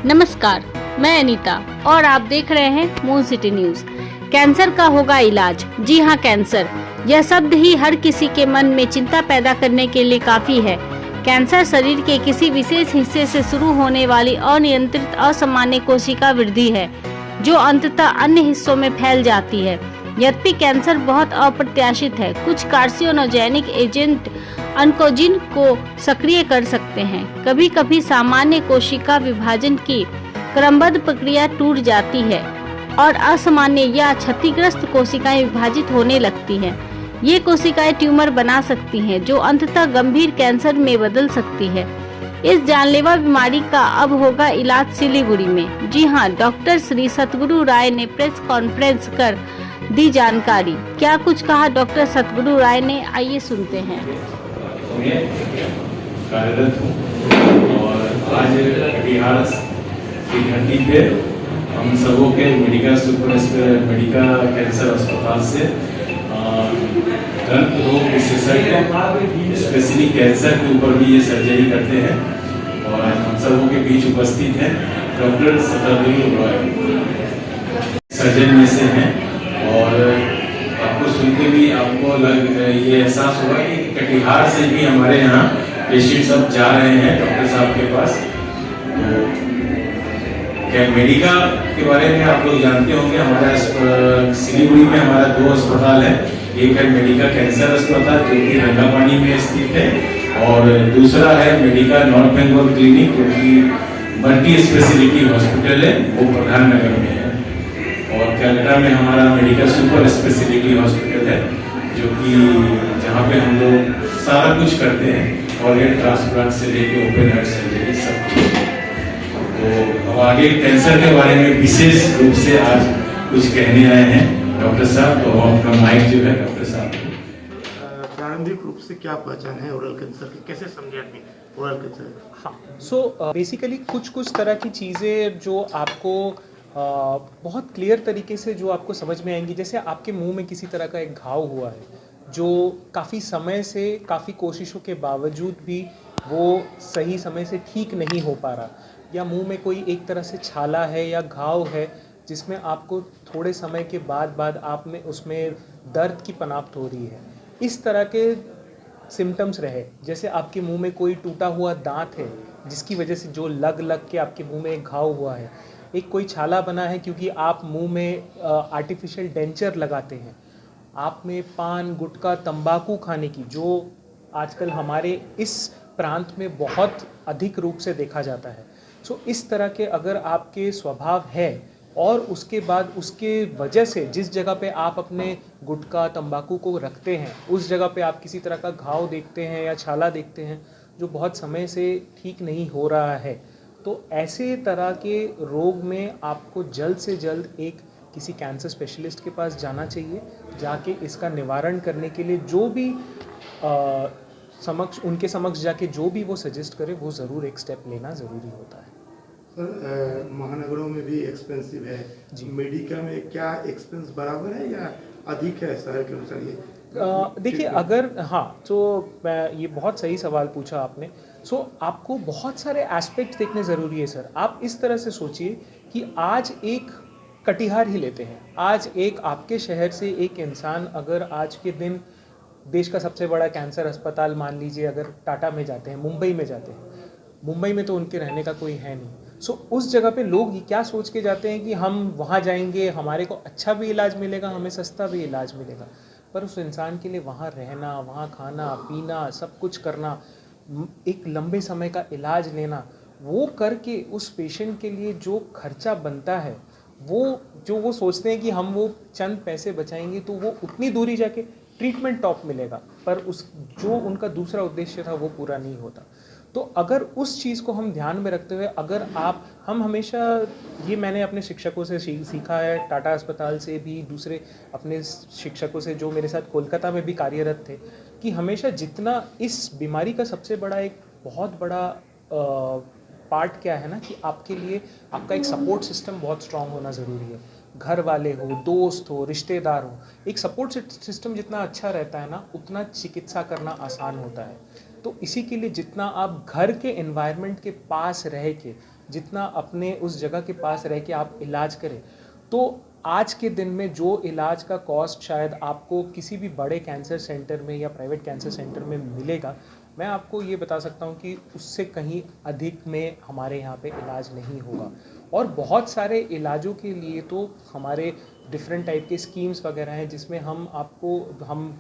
नमस्कार, मैं अनीता और आप देख रहे हैं मून सिटी न्यूज। कैंसर का होगा इलाज। जी हाँ, कैंसर, यह शब्द ही हर किसी के मन में चिंता पैदा करने के लिए काफी है। कैंसर शरीर के किसी विशेष हिस्से से शुरू होने वाली अनियंत्रित असामान्य कोशिका वृद्धि है, जो अंततः अन्य हिस्सों में फैल जाती है। यद्यपि कैंसर बहुत अप्रत्याशित है, कुछ कार्सिनोजेनिक एजेंट ऑन्कोजिन को सक्रिय कर सकते हैं। कभी कभी सामान्य कोशिका विभाजन की क्रमबद्ध प्रक्रिया टूट जाती है और असामान्य या क्षतिग्रस्त कोशिकाएं विभाजित होने लगती हैं। ये कोशिकाएं ट्यूमर बना सकती हैं, जो अंततः गंभीर कैंसर में बदल सकती है। इस जानलेवा बीमारी का अब होगा इलाज सिलीगुड़ी में। जी हाँ, डॉक्टर श्री सतगुरु राय ने प्रेस कॉन्फ्रेंस कर दी जानकारी। क्या कुछ कहा डॉक्टर सतगुरु राय ने, आइए सुनते हैं। कार्यरत हूँ और आज बिहार की घंटी पे हम सबों के मेडिका कैंसर अस्पताल से दंत रोग विशेषज्ञ स्पेशली कैंसर के ऊपर भी ये सर्जरी करते हैं और हम सबों के बीच उपस्थित हैं डॉक्टर सतगुरु रॉय, सर्जन में से हैं। और आपको सुन के भी आपको ये एहसास होगा कि कटिहार से भी हमारे यहाँ पेशेंट सब जा रहे हैं डॉक्टर साहब के पास। तो क्या मेडिका के बारे में आप लोग जानते होंगे, हमारा सिलीगुड़ी में हमारा 2 अस्पताल है। एक है मेडिका कैंसर अस्पताल जो कि रंगापानी में स्थित है और दूसरा है मेडिका नॉर्थ बेंगल क्लिनिक जो कि मल्टी स्पेशलिटी हॉस्पिटल है, वो प्रधान नगर में है। और कलकत्ता में हमारा मेडिकल सुपर स्पेशलिटी हॉस्पिटल है जो कि जहाँ पे हम लोग सारा कुछ करते हैं, ऑर्गन ट्रांसप्लांट से लेके ओपन हार्ट सर्जरी सब कुछ। तो अब आगे कैंसर के बारे में विशेष रूप से आज कुछ कहने आए हैं डॉक्टर साहब। तो आपका माइक जो है डॉक्टर साहब। प्रारंभिक रूप से क्या पहचान है ओरल कैंसर की, कैसे समझे आदमी ओरल कैंसर? हाँ, सो बेसिकली कुछ तरह की चीज़ें जो आपको बहुत क्लियर तरीके से जो आपको समझ में आएंगी। जैसे आपके मुंह में किसी तरह का एक घाव हुआ है जो काफ़ी समय से, काफ़ी कोशिशों के बावजूद भी वो सही समय से ठीक नहीं हो पा रहा, या मुंह में कोई एक तरह से छाला है या घाव है जिसमें आपको थोड़े समय के बाद आप में उसमें दर्द की पनाप्त हो रही है। इस तरह के सिम्टम्स रहे, जैसे आपके मुंह में कोई टूटा हुआ दांत है जिसकी वजह से जो लग के आपके मुंह में एक घाव हुआ है, एक कोई छाला बना है क्योंकि आप मुंह में आर्टिफिशियल डेंचर लगाते हैं, आप में पान गुटखा तंबाकू खाने की जो आजकल हमारे इस प्रांत में बहुत अधिक रूप से देखा जाता है। सो इस तरह के अगर आपके स्वभाव है और उसके बाद उसके वजह से जिस जगह पे आप अपने गुटखा तंबाकू को रखते हैं उस जगह पे आप किसी तरह का घाव देखते हैं या छाला देखते हैं जो बहुत समय से ठीक नहीं हो रहा है, तो ऐसे तरह के रोग में आपको जल्द से जल्द एक किसी कैंसर स्पेशलिस्ट के पास जाना चाहिए। जाके इसका निवारण करने के लिए जो भी उनके समक्ष जाके जो भी वो सजेस्ट करे वो ज़रूर एक स्टेप लेना ज़रूरी होता है। सर, महानगरों में भी एक्सपेंसिव है जी, मेडिका में क्या एक्सपेंस बराबर है या अधिक है शहर के अनुसार? ये देखिए, अगर हाँ, तो ये बहुत सही सवाल पूछा आपने। सो आपको बहुत सारे एस्पेक्ट देखने ज़रूरी है सर। आप इस तरह से सोचिए कि आज एक कटिहार ही लेते हैं, आज एक आपके शहर से एक इंसान अगर आज के दिन देश का सबसे बड़ा कैंसर अस्पताल मान लीजिए अगर टाटा में जाते हैं, मुंबई में जाते हैं, मुंबई में तो उनके रहने का कोई है नहीं। सो उस जगह पे लोग क्या सोच के जाते हैं कि हम वहाँ जाएंगे, हमारे को अच्छा भी इलाज मिलेगा, हमें सस्ता भी इलाज मिलेगा। पर उस इंसान के लिए वहाँ रहना, वहाँ खाना पीना सब कुछ करना, एक लंबे समय का इलाज लेना, वो करके उस पेशेंट के लिए जो खर्चा बनता है, वो सोचते हैं कि हम वो चंद पैसे बचाएंगे तो वो उतनी दूरी जाके ट्रीटमेंट टॉप मिलेगा, पर जो उनका दूसरा उद्देश्य था वो पूरा नहीं होता। तो अगर उस चीज़ को हम ध्यान में रखते हुए अगर हम हमेशा, ये मैंने अपने शिक्षकों से सीखा है, टाटा अस्पताल से भी, दूसरे अपने शिक्षकों से जो मेरे साथ कोलकाता में भी कार्यरत थे, कि हमेशा जितना इस बीमारी का सबसे बड़ा एक बहुत बड़ा पार्ट क्या है ना कि आपके लिए आपका एक सपोर्ट सिस्टम बहुत स्ट्रांग होना ज़रूरी है। घर वाले हो, दोस्त हो, रिश्तेदार हो, एक सपोर्ट सिस्टम जितना अच्छा रहता है ना उतना चिकित्सा करना आसान होता है। तो इसी के लिए जितना आप घर के एनवायरनमेंट के पास रह के, जितना अपने उस जगह के पास रह के आप इलाज करें, तो आज के दिन में जो इलाज का कॉस्ट शायद आपको किसी भी बड़े कैंसर सेंटर में या प्राइवेट कैंसर सेंटर में मिलेगा, मैं आपको ये बता सकता हूँ कि उससे कहीं अधिक में हमारे यहाँ पे इलाज नहीं होगा। और बहुत सारे इलाजों के लिए तो हमारे डिफरेंट टाइप के स्कीम्स वगैरह हैं, जिसमें हम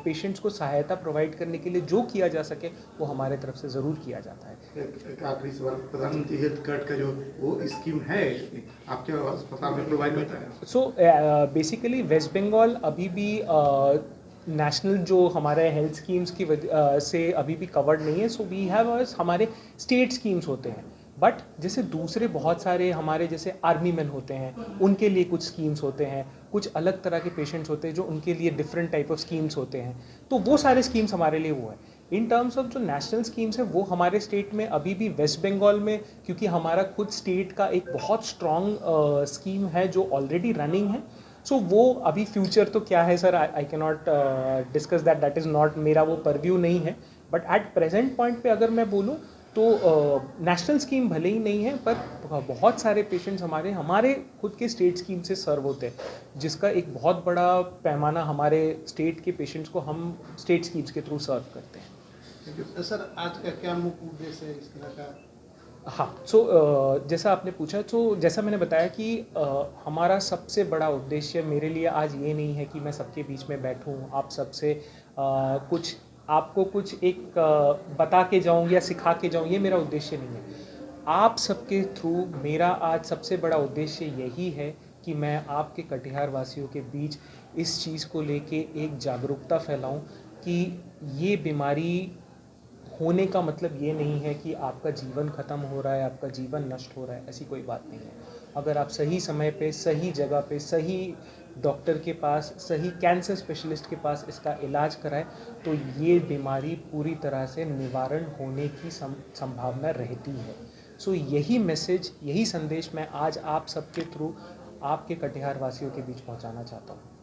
पेशेंट्स को सहायता प्रोवाइड करने के लिए जो किया जा सके वो हमारे तरफ से ज़रूर किया जाता है। एक आखिरी सवाल, प्रधानमंत्री हेल्थ कार्ड का जो वो स्कीम है आपके अस्पताल में प्रोवाइड होता है? सो बेसिकली वेस्ट बंगाल अभी भी नेशनल जो हमारे हेल्थ स्कीम्स की से अभी भी कवर्ड नहीं है। सो वी हैव हमारे स्टेट स्कीम्स होते हैं, बट जैसे दूसरे बहुत सारे हमारे जैसे आर्मी मैन होते हैं, उनके लिए कुछ स्कीम्स होते हैं, कुछ अलग तरह के पेशेंट्स होते हैं जो उनके लिए डिफरेंट टाइप ऑफ स्कीम्स होते हैं, तो वो सारे स्कीम्स हमारे लिए वो है। इन टर्म्स ऑफ जो नेशनल स्कीम्स है वो हमारे स्टेट में अभी भी वेस्ट बंगाल में, क्योंकि हमारा खुद स्टेट का एक बहुत स्ट्रॉन्ग स्कीम है जो ऑलरेडी रनिंग है। सो वो अभी फ्यूचर तो क्या है sir, I can not discuss that is not, मेरा वो परव्यू नहीं है। बट एट प्रेजेंट पॉइंट पे अगर मैं बोलूँ तो नेशनल स्कीम भले ही नहीं है, पर बहुत सारे पेशेंट्स हमारे खुद के स्टेट स्कीम से सर्व होते हैं, जिसका एक बहुत बड़ा पैमाना हमारे स्टेट के पेशेंट्स को हम स्टेट स्कीम्स के थ्रू सर्व करते हैं। सर आज का क्या मुख्य उद्देश्य है इस तरह का? हाँ, सो जैसा आपने पूछा, तो जैसा मैंने बताया कि हमारा सबसे बड़ा उद्देश्य मेरे लिए आज ये नहीं है कि मैं सबके बीच में बैठूं, आप सबसे आपको कुछ एक बता के जाऊं या सिखा के जाऊं, ये मेरा उद्देश्य नहीं है। आप सबके थ्रू मेरा आज सबसे बड़ा उद्देश्य यही है कि मैं आपके कटिहार वासियों के बीच इस चीज़ को लेके एक जागरूकता फैलाऊं कि ये बीमारी होने का मतलब ये नहीं है कि आपका जीवन ख़त्म हो रहा है, आपका जीवन नष्ट हो रहा है, ऐसी कोई बात नहीं है। अगर आप सही समय पे, सही जगह पे, सही डॉक्टर के पास, सही कैंसर स्पेशलिस्ट के पास इसका इलाज कराएं, तो ये बीमारी पूरी तरह से निवारण होने की संभावना रहती है। सो यही मैसेज, यही संदेश मैं आज आप सबके थ्रू आपके कटिहार वासियों के बीच पहुंचाना चाहता हूं।